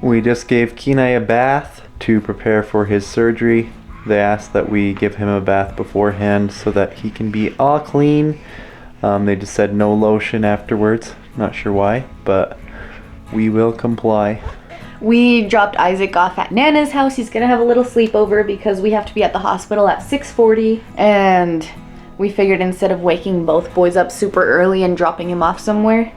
We just gave Kenai a bath to prepare for his surgery. They asked that we give him a bath beforehand so that he can be all clean. They just said no lotion afterwards. Not sure why, but we will comply. We dropped Isaac off at Nana's house. He's gonna have a little sleepover because we have to be at the hospital at 6:40. And we figured instead of waking both boys up super early and dropping him off somewhere,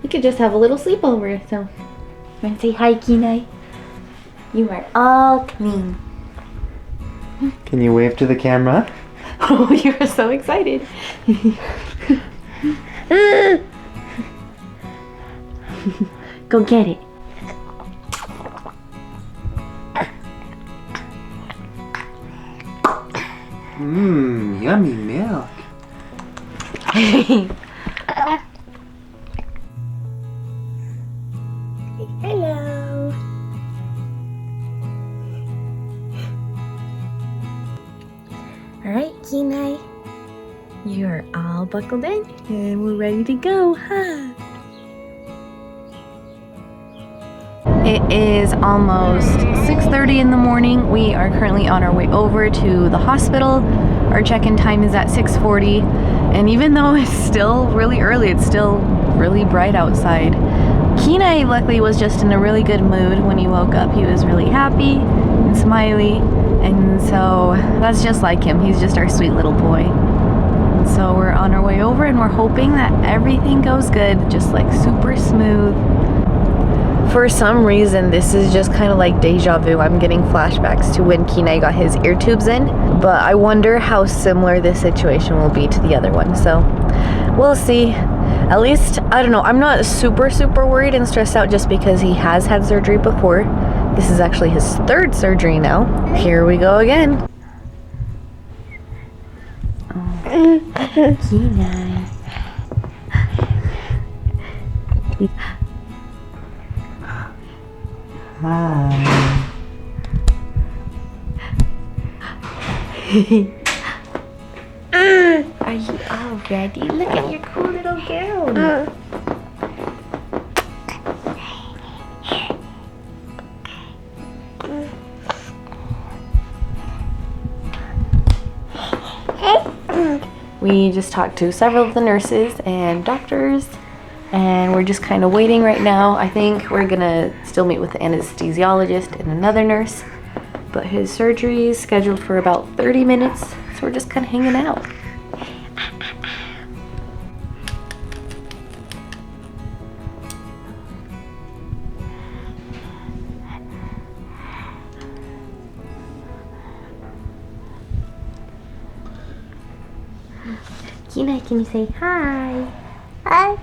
he could just have a little sleepover. So, you wanna say hi, Kenai? You are all clean. Can you wave to the camera? Oh, you're so excited. Go get it. Mmm, yummy milk. Hello. Alright, Kenai. You're all buckled in and we're ready to go, huh? It is almost 6:30 in the morning. We are currently on our way over to the hospital. Our check-in time is at 6:40, and even though it's still really early, it's still really bright outside. Kenai luckily was just in a really good mood when he woke up. He was really happy and smiley, and so that's just like him. He's just our sweet little boy. And so we're on our way over and we're hoping that everything goes good, just like super smooth. For some reason, this is just kind of like deja vu. I'm getting flashbacks to when Kenai got his ear tubes in, but I wonder how similar this situation will be to the other one. So we'll see. At least, I don't know, I'm not super worried and stressed out just because he has had surgery before. This is actually his third surgery now. Here we go again. Oh, Kenai. Hi. Are you all ready? Look at your cool little gown. We just talked to several of the nurses and doctors, and we're just kind of waiting right now. I think we're gonna still meet with the anesthesiologist and another nurse, but his surgery is scheduled for about 30 minutes, so we're just kind of hanging out. Kenai, can you say hi? Hi.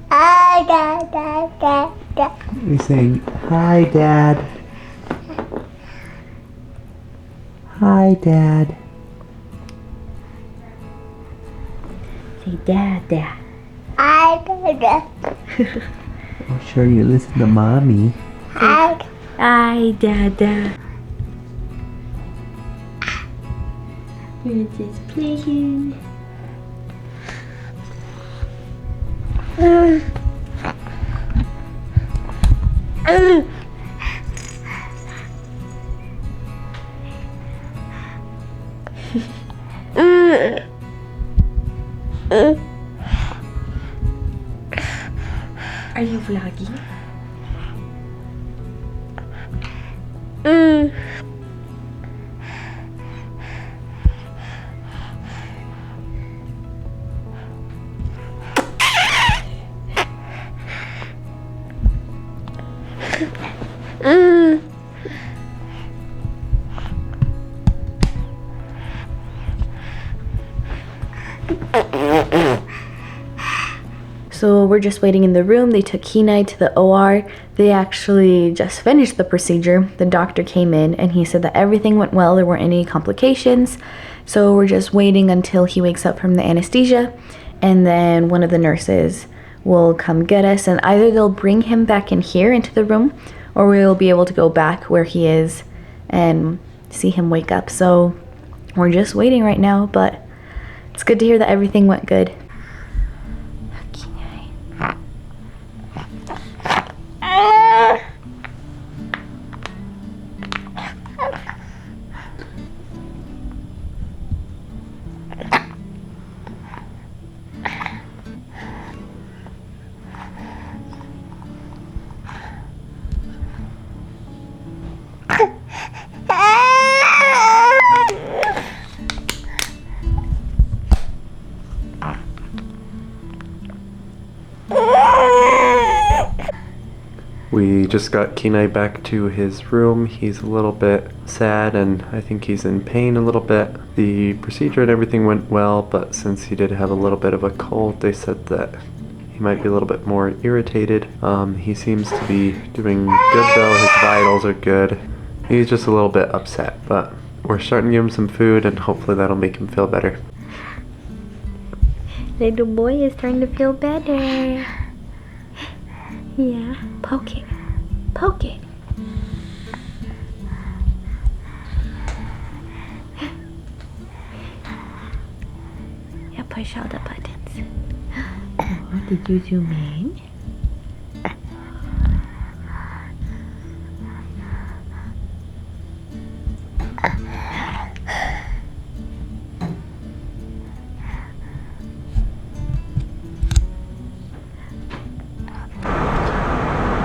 Hi, Dad, Dad, Dad, Dad. You're saying, hi, Dad. Hi, Dad. Say Dad, Dad. Hi, Dad. I'm sure you listen to Mommy. Hi. Hi, Dad, Dad. We're just playing. Are you vlogging? So we're just waiting in the room. They took Kenai to the OR. They actually just finished the procedure. The doctor came in and he said that everything went well. There weren't any complications. So we're just waiting until he wakes up from the anesthesia, and then one of the nurses will come get us, and either they'll bring him back in here into the room, or we'll be able to go back where he is and see him wake up. So we're just waiting right now, but it's good to hear that everything went good. We just got Kenai back to his room. He's a little bit sad and I think he's in pain a little bit. The procedure and everything went well, but since he did have a little bit of a cold, they said that he might be a little bit more irritated. He seems to be doing good though. His vitals are good. He's just a little bit upset, but we're starting to give him some food and hopefully that'll make him feel better. Little boy is starting to feel better. Yeah, poke it. Poke it. Yeah, push all the buttons. Oh, did you zoom in?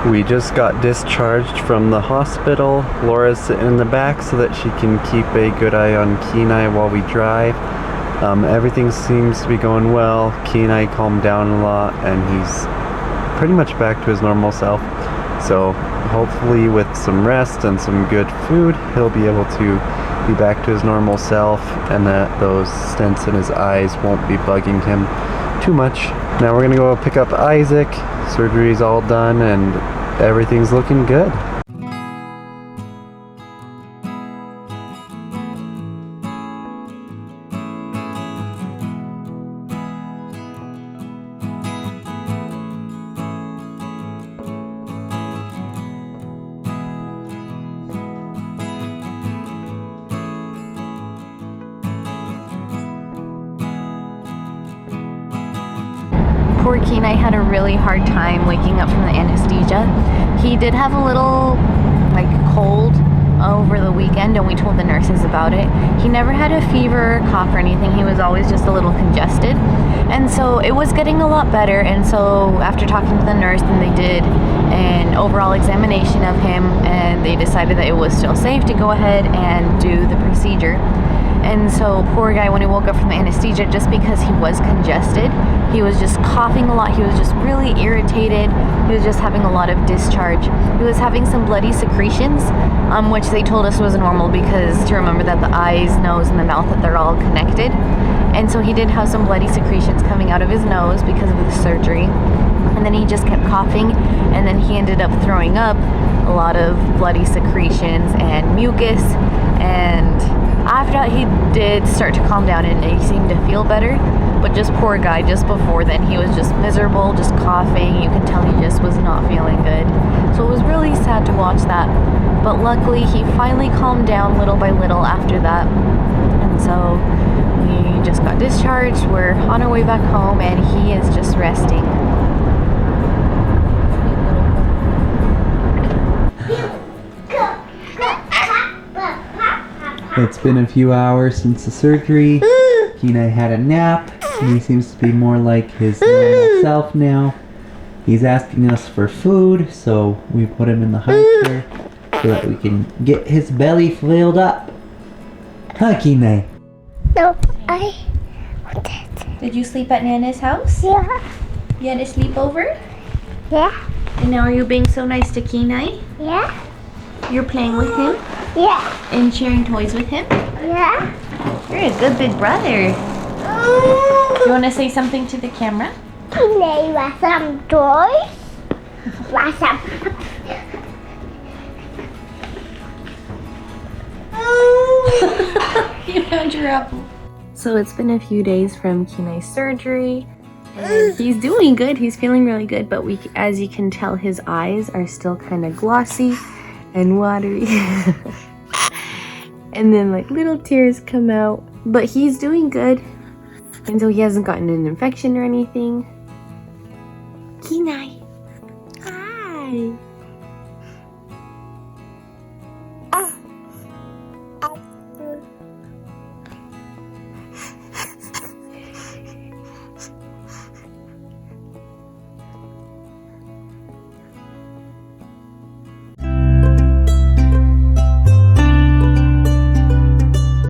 We just got discharged from the hospital. Laura's sitting in the back so that she can keep a good eye on Kenai while we drive. Everything seems to be going well. Kenai calmed down a lot and he's pretty much back to his normal self. So hopefully with some rest and some good food, he'll be able to be back to his normal self and that those stents in his eyes won't be bugging him too much. Now we're gonna go pick up Isaac. Surgery's all done and everything's looking good. Poor Kenai had a really hard time waking up from the anesthesia. He did have a little cold over the weekend and we told the nurses about it. He never had a fever or cough or anything. He was always just a little congested. And so it was getting a lot better, and so after talking to the nurse, then they did an overall examination of him and they decided that it was still safe to go ahead and do the procedure. And so poor guy, when he woke up from the anesthesia, just because he was congested, he was just coughing a lot, he was just really irritated, he was just having a lot of discharge. He was having some bloody secretions, which they told us was normal because to remember that the eyes, nose, and the mouth, that they're all connected. And so he did have some bloody secretions coming out of his nose because of the surgery. And then he just kept coughing, and then he ended up throwing up a lot of bloody secretions and mucus. And after that, he did start to calm down and he seemed to feel better. But just poor guy, just before then, he was just miserable, just coughing. You can tell he just was not feeling good. So it was really sad to watch that. But luckily, he finally calmed down little by little after that. And so we just got discharged. We're on our way back home and he is just resting. It's been a few hours since the surgery. Kenai had a nap, and he seems to be more like his normal self now. He's asking us for food, so we put him in the high chair so that we can get his belly filled up. Huh, Kenai? No, I want it. Did you sleep at Nana's house? Yeah, You had a sleepover? yeah, And now are you being so nice to Kenai? yeah, You're playing with him yeah, and sharing toys with him? yeah. You're a good big brother. You want to say something to the camera? Play with some toys. With some. You found your apple. So it's been a few days from Kenai's surgery. And he's doing good. He's feeling really good. But as you can tell, his eyes are still kind of glossy and watery. And then little tears come out. But he's doing good. And so he hasn't gotten an infection or anything. Kenai.